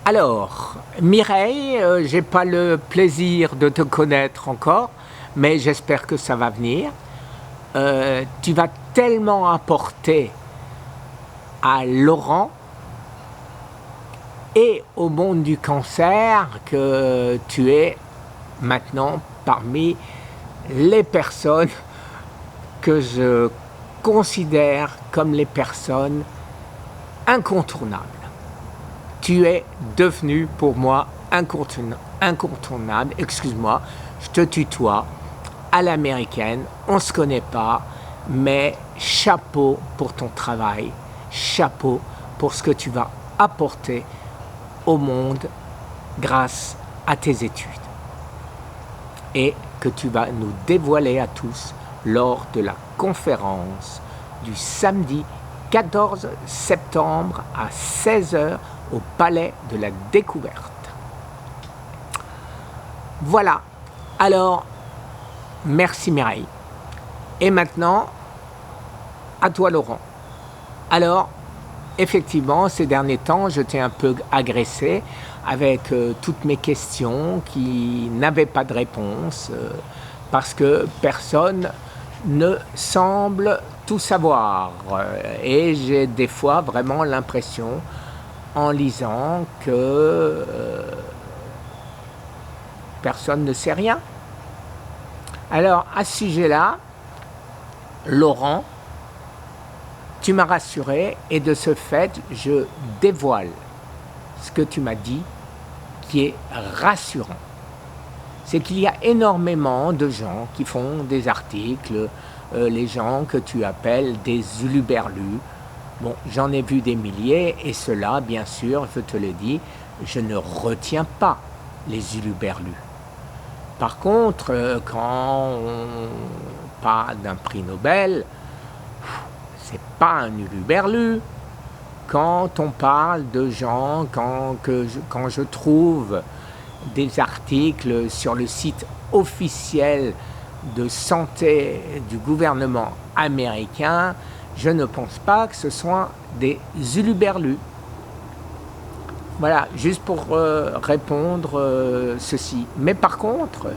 Alors, Mireille, j'ai pas le plaisir de te connaître encore, mais j'espère que ça va venir. Tu vas tellement apporter à Laurent et au monde du cancer que tu es maintenant parmi les personnes que je considère comme les personnes incontournables. Tu es devenu pour moi incontournable. Excuse-moi, je te tutoie à l'américaine, on ne se connaît pas, mais chapeau pour ton travail, chapeau pour ce que tu vas apporter au monde grâce à tes études et que tu vas nous dévoiler à tous lors de la conférence du samedi 14 septembre à 16h au Palais de la Découverte. Voilà, alors merci Mireille. Et maintenant, à toi Laurent. Alors, effectivement, ces derniers temps, je t'ai un peu agressé avec toutes mes questions qui n'avaient pas de réponse parce que personne ne semble tout savoir. Et j'ai des fois vraiment l'impression, en lisant, que personne ne sait rien. Alors, à ce sujet-là, Laurent, tu m'as rassuré et de ce fait, je dévoile ce que tu m'as dit qui est rassurant. C'est qu'il y a énormément de gens qui font des articles, les gens que tu appelles des huluberlus. Bon, j'en ai vu des milliers et cela, bien sûr, je te le dis, je ne retiens pas les huluberlus. Par contre, quand on parle d'un prix Nobel, c'est pas un huluberlu. Quand on parle de gens, quand je trouve des articles sur le site officiel de santé du gouvernement américain, je ne pense pas que ce soit des huluberlus. Voilà, juste pour répondre ceci. Mais par contre,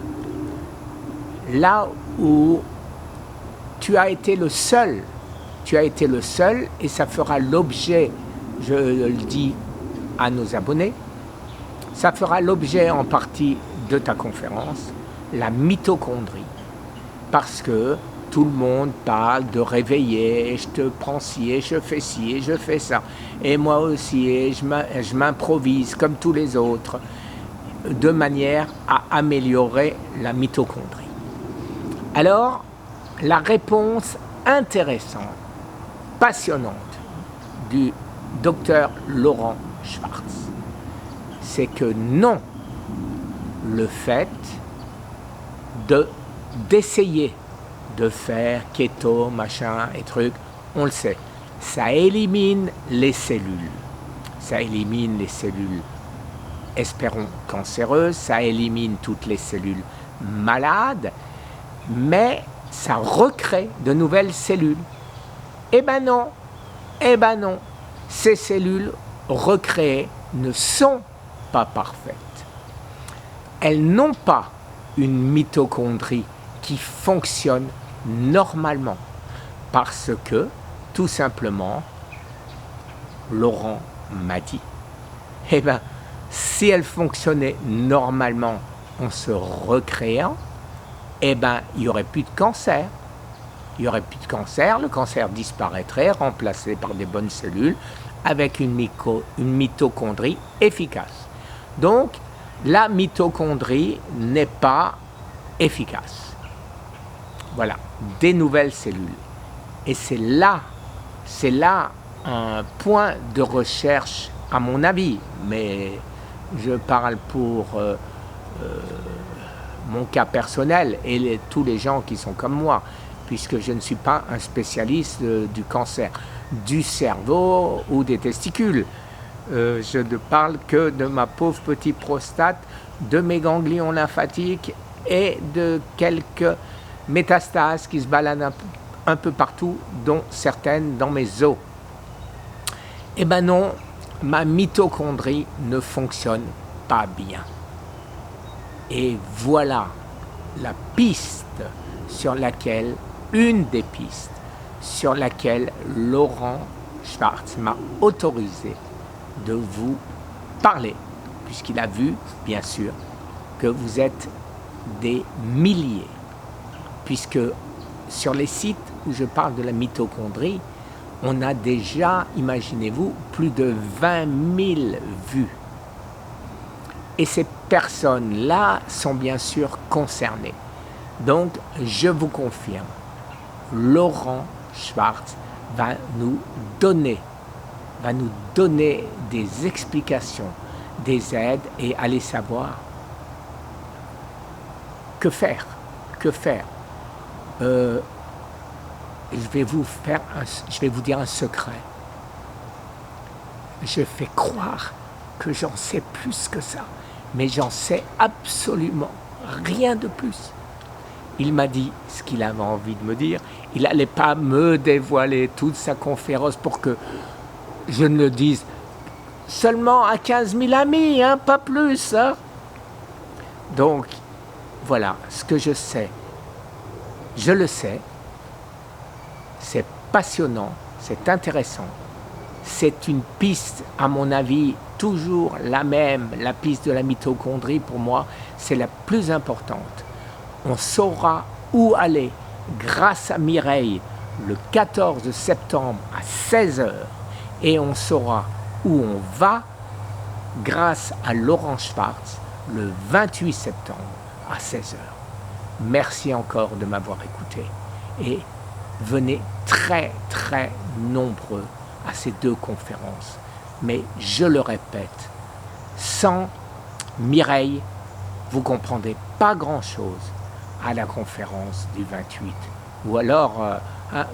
là où tu as été le seul, et ça fera l'objet, je le dis à nos abonnés, ça fera l'objet en partie de ta conférence, la mitochondrie. Parce que tout le monde parle de réveiller, et je te prends ci, et je fais ci, et je fais ça. Et moi aussi, et je m'improvise comme tous les autres, de manière à améliorer la mitochondrie. Alors, la réponse intéressante, passionnante du docteur Laurent Schwartz, c'est que non, le fait d'essayer de faire keto, machin et trucs, on le sait, ça élimine les cellules. Ça élimine les cellules, espérons, cancéreuses, ça élimine toutes les cellules malades, mais ça recrée de nouvelles cellules. Eh ben non, ces cellules recréées ne sont pas parfaites. Elles n'ont pas une mitochondrie qui fonctionne normalement parce que, tout simplement, Laurent m'a dit, eh bien, si elle fonctionnait normalement en se recréant, eh bien, il n'y aurait plus de cancer. Il n'y aurait plus de cancer, le cancer disparaîtrait, remplacé par des bonnes cellules, avec une mitochondrie efficace. Donc, la mitochondrie n'est pas efficace. Voilà, des nouvelles cellules. Et c'est là un point de recherche, à mon avis, mais je parle pour mon cas personnel et tous les gens qui sont comme moi, puisque je ne suis pas un spécialiste du cancer du cerveau ou des testicules. Je ne parle que de ma pauvre petite prostate, de mes ganglions lymphatiques et de quelques métastases qui se baladent un peu partout, dont certaines dans mes os. Eh ben non, ma mitochondrie ne fonctionne pas bien. Et voilà la piste sur laquelle, une des pistes sur laquelle Laurent Schwartz m'a autorisé de vous parler, puisqu'il a vu, bien sûr, que vous êtes des milliers, puisque sur les sites où je parle de la mitochondrie, on a déjà, imaginez-vous, plus de 20 000 vues. Et ces personnes-là sont bien sûr concernées. Donc, je vous confirme, Laurent Schwartz va nous donner des explications, des aides, et allez savoir que faire. Je vais vous dire un secret. Je fais croire que j'en sais plus que ça, mais j'en sais absolument rien de plus. Il m'a dit ce qu'il avait envie de me dire. Il n'allait pas me dévoiler toute sa conférence pour que je ne le dise seulement à 15 000 amis, hein, pas plus. Hein. Donc, voilà ce que je sais. Je le sais. C'est passionnant, c'est intéressant. C'est une piste, à mon avis, toujours la même. La piste de la mitochondrie, pour moi, c'est la plus importante. On saura où aller grâce à Mireille le 14 septembre à 16h. Et on saura où on va grâce à Laurent Schwartz le 28 septembre à 16h. Merci encore de m'avoir écouté. Et venez très très nombreux à ces deux conférences. Mais je le répète, sans Mireille, vous ne comprendrez pas grand-chose à la conférence du 28. Ou alors,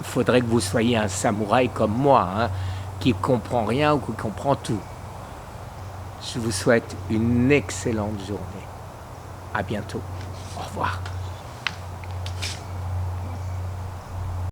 faudrait que vous soyez un samouraï comme moi, hein, qui ne comprend rien ou qui comprend tout. Je vous souhaite une excellente journée. À bientôt. Au revoir.